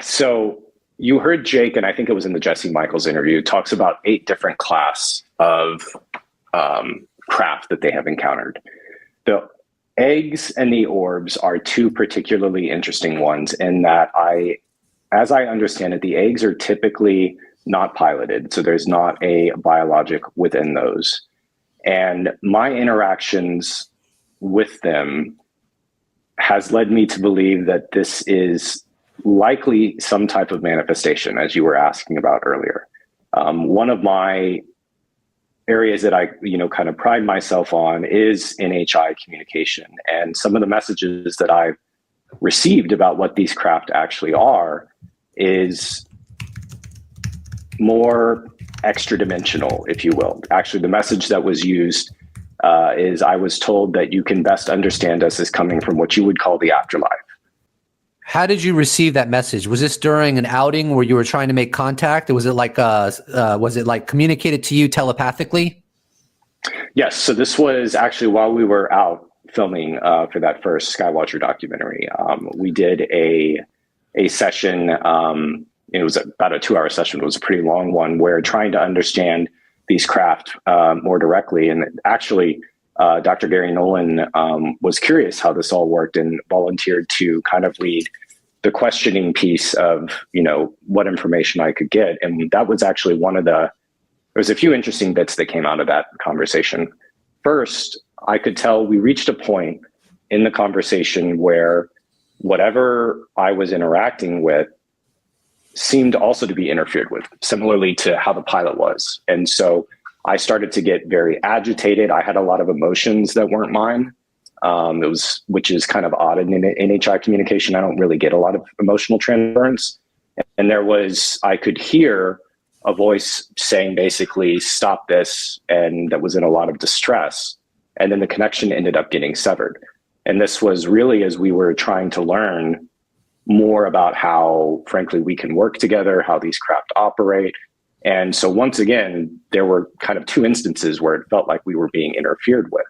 So you heard Jake, and I think it was in the Jesse Michaels interview, talks about 8 different class of craft that they have encountered. The eggs and the orbs are 2 particularly interesting ones in that as I understand it, the eggs are typically not piloted. So there's not a biologic within those. And my interactions with them has led me to believe that this is likely some type of manifestation, as you were asking about earlier. One of my areas that I, kind of pride myself on is NHI communication. And some of the messages that I've received about what these craft actually are is more extra dimensional, if you will. Actually, the message that was used is I was told that you can best understand us as coming from what you would call the afterlife. How did you receive that message? Was this during an outing where you were trying to make contact? Or was it like communicated to you telepathically? Yes. So this was actually while we were out filming for that first Skywatcher documentary. We did a session. It was about a 2-hour session. It was a pretty long one where trying to understand these craft more directly. And actually, Dr. Gary Nolan was curious how this all worked and volunteered to kind of lead the questioning piece of, what information I could get. And that was actually there's a few interesting bits that came out of that conversation. First, I could tell we reached a point in the conversation where whatever I was interacting with seemed also to be interfered with, similarly to how the pilot was. And so I started to get very agitated. I had a lot of emotions that weren't mine, which is kind of odd in NHI communication. I don't really get a lot of emotional transference. And I could hear a voice saying basically, stop this. And that was in a lot of distress. And then the connection ended up getting severed. And this was really as we were trying to learn more about how, frankly, we can work together, how these craft operate. And so once again, there were kind of 2 instances where it felt like we were being interfered with.